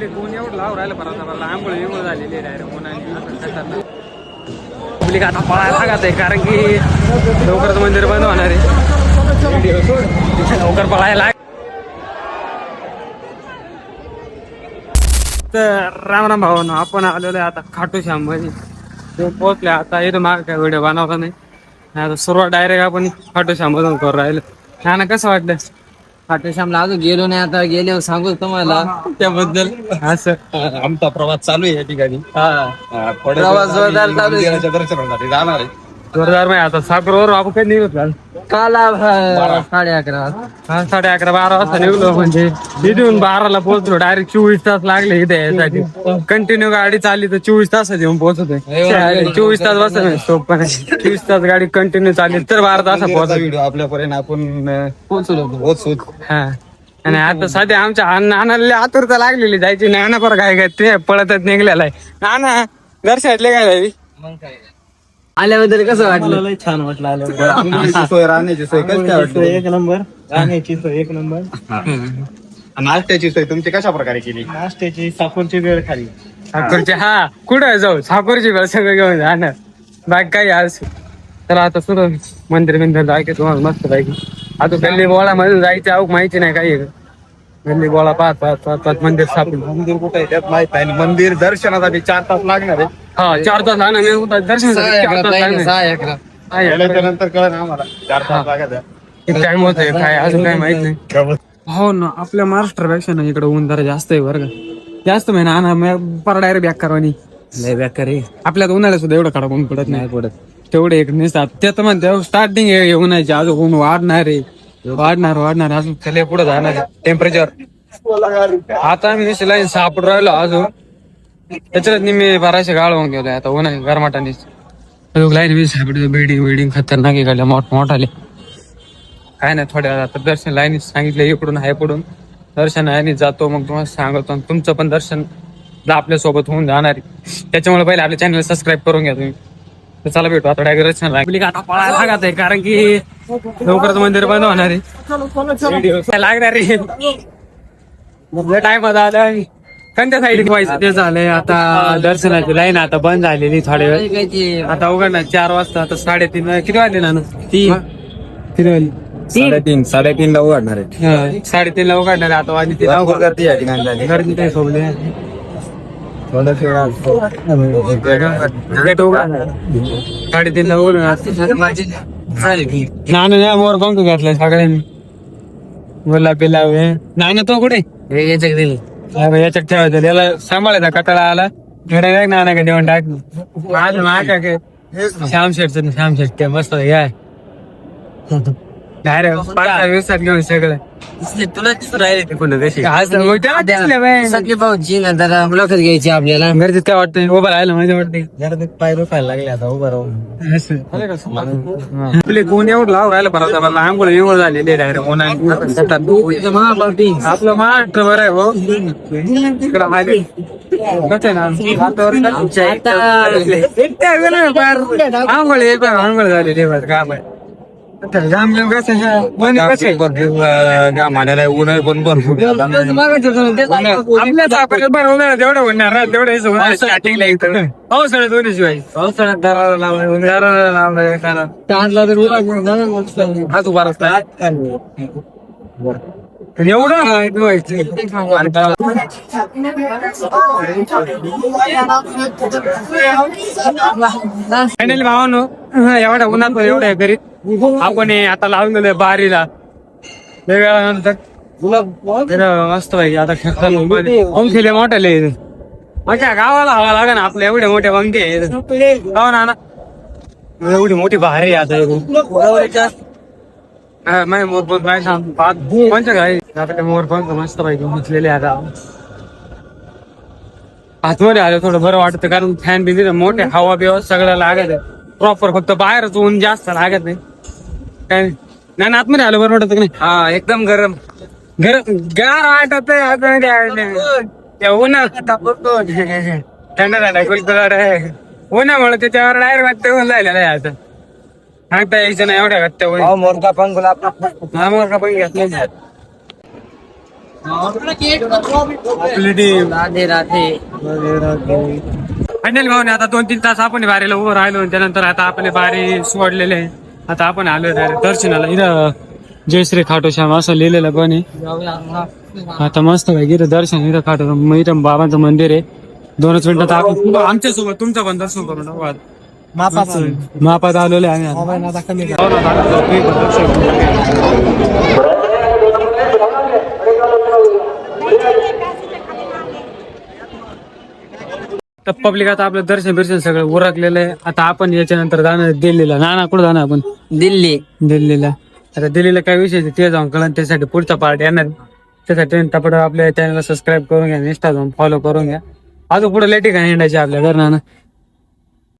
Public ऊन एवढं लावून राहिलं परत आंघोळ विंघोळ झालेली आहे डायरेक्ट उन्हाने. पब्लिक आता पळायला लागत आहे कारण की लवकरच मंदिर बंद होणार आहे. लवकर पळायला. तर राम राम भावांनो, आपण आलेलो आहे आता खाटू श्याम मध्ये पोहोचले. आता इथं माग काय व्हिडिओ बनवला नाही. आता सुरुवात डायरेक्ट आपण खाटू श्याम मधून करू राहिलो. ना कसं वाटलं? खाटू श्यामला अजून गेलो नाही, आता गेल्यावर सांगू तुम्हाला त्याबद्दल. असं आमचा प्रवास चालू आहे या ठिकाणी. प्रवास जोरदार चालू आहे. मंदिराच्या दर्शनासाठी जाणार आहे. जोरदार नाही. आता साखरवर आपण कधी निघतो? काल 11:30. 11:30-12 वाजता निघलो. म्हणजे इथून 12ला पोहोचलो. डायरेक्ट 24 तास लागले इथे यायसाठी. कंटिन्यू गाडी चालली तर 24 तासात येऊन पोहोचतोय. 24 तास बसत स्टॉप पण 24 तास गाडी कंटिन्यू चालली तर 12 तासात पोहोचतो. व्हिडिओ आपल्यापर्यंत आपण पोहोचलो. हा. आणि आता सध्या आमच्या नानाला आतुरता लागलेली जायची. नाना पर काय ते पळतच निघलेला आहे. नाना दर्शनातले काय मग काय आल्याबद्दल कसं वाटलं? छान वाटलं आलं. सोय राहण्याची सोय कशी काय वाटली? एक नंबर, राहण्याची सोय एक नंबर. नाश्त्याची सोय तुमची कशा प्रकारे केली? नाश्त्याची साखरची वेळ खाली. साखरची हा कुठं जाऊ साखरची वेळ सगळं घेऊन जाणार बाग काही आज. तर आता सुरू मंदिर जायचं तुम्हाला मस्त पाहिजे. आता गल्ली बोळा मध्ये जायचं अवघ माहिती नाही काही. गल्ली बोळा पाच मंदिर सापडलं. मंदिर कुठे आहे त्यात माहित आहे. मंदिर दर्शनासाठी 4 तास लागणार आहे. हा 4 तास लागणार दर्शन. 6 नंतर कळलं आम्हाला 4 तास लागत आहे. टाइम होत काय अजून काय माहित नाही. हो ना, आपल्या महाराष्ट्रापेक्षा ना इकडे ऊन जरा जास्त आहे बरं का. जास्त महिना आणा पर डायरेक्ट बॅकरवानी लय बॅकर आहे. आपल्यात उन्हाळ्यात सुद्धा एवढं कडक ऊन पडत नाही पडत. तेवढे एक नसतात ते तर म्हणते स्टार्टिंग आहे उन्हायची. अजून ऊन वाढणार आहे. वाढणार अजून त्याला पुढे जाणार टेम्परेचर. आता आम्ही लाईन सापड राहिलो अजून त्याच्यात मी 1200 गाळ होऊन गेलोय. आता उन्हा गरमाटाने लाईन मी सापडतो. बिल्डिंग खतरनाक आहे मोठाले. काय नाही थोड्या आता दर्शन लाईनी सांगितलं इकडून आहे पुढून दर्शन आहे जातो. मग तुम्हाला सांगतो तुमचं पण दर्शन आपल्या सोबत होऊन जाणार आहे. त्याच्यामुळे पहिले आपल्या चॅनल सबस्क्राईब करून घ्या तुम्ही. तर चला भेटू आता डायरेक्ट दर्शन आता पळायला लागत आहे कारण की लवकरच मंदिर बंद होणार आहे. लागणार आहे टाइम आला. कोणत्या साईड व्हायचं ते झालंय. आता दर्शनाची लाईन आता बंद झालेली थोड्या वेळ. आता उघडणार 4 वाजता. आता 3:30 किती वाजले ना? 3 किती वाजले? 3:30 ला उघडणार आहे. 3:30 ला उघडणार आहे. आता वाजले 3 गर्दी या ठिकाणी झाली. गर्दी काही सोबले 3:30 ला उघडणार. नाना मोर पंख घातलाय सगळ्यांनी. बोला पिला नाना तो कुठे याच्यात ठेवायचं. याला सांभाळायचा कटाळा आला घडे नाना का देऊन टाकलं. माझ्या काय श्याम शेट मस्त घ्या डायरेक्ट 5 दिवसात घेऊन सगळं. तुला राहिले कोण कशी घरचे भाऊची नंतर मुलाखत घ्यायची आपल्याला. काय वाटतं उभं राहिलं माझ्या वाटते. जरा पाय रुपायला लागले आता उभं राहून. आपले कोण एवढं लावून राहिलं परत मला आंघोळ विंघोळ झालेली डायरेक्ट आपलं महाराष्ट्र बरं आहे भाऊ. इकडं आले कसं ना आंघोळ झालेली काम आहे. घाम कसं घाम आलेला ऊन पण भरपूर. आपल्या बनवणार तेवढं होणार ना तेवढं स्टार्टिंगला इथं पावसाळ्यात दोन्ही शिवाय पावसाळ्यात दाराला लावलाय तू बारा एवढं फायनली भावानो एवढ्या उन्हात एवढ्या घरी आपण आता लावून गेलोय बारीला वेगळ्या नंतर मस्त पाहिजे. आता पंखेले मोठ्याले माझ्या गावाला हवा लागा ना आपल्या एवढ्या मोठ्या पंखे गाव ना एवढी मोठी बाहेर आता मोरपंख काय सांगतो पंच काय आता मोरपंख मस्त पाहिजे उचलेले. आता आतमध्ये आलं थोडं बरं वाटतं कारण फॅन बिन मोठे हवा बिवा सगळं लागत आहे प्रॉपर. फक्त बाहेरच ऊन जास्त लागत नाही काय नाही. आतमध्ये आलं बरं वाटत नाही. हा एकदम गरम गार वाटत थंड झाला उन्हामुळे त्याच्यावर डायरेक्ट वाटत ऊन झालेलं आहे. आता सांगता यायचं नाही एवढ्या वाटतं मोरका पंख हा मोरका पण घेतला. आपली टीम राधे राधे. फायनल भाऊ आता 2-3 तास आपण बारीला उभं राहिलो आणि त्यानंतर आता आपले बारी सोडलेले आहे. आता आपण आलो दर्शनाला. इथं जय श्री खाटू श्याम असं लिहिलेलं पण आहे. आता मस्त काय इथं दर्शन इथं खाटू मग इथं बाबांचं मंदिर आहे. 2च मिनिटात आपण आमच्या सोबत तुमचं पण दर्शन करून टाकू. मापात आलेले आम्ही तर पब्लिक आता आपलं दर्शन बिर्शन सगळं उरकलेलं आहे. आता आपण याच्यानंतर जाणार दिल्लीला. ना कुठं जाणार आपण? दिल्लीला. आता दिल्लीला काय विषय ते जाऊन कळण. त्यासाठी पुढचा पार्ट येणार. त्यासाठी टपट आपल्या चॅनलला सबस्क्राईब करून घ्या, इंस्टा जाऊन फॉलो करून घ्या. अजून पुढे लेटी का हिंडायची आपल्या घरना.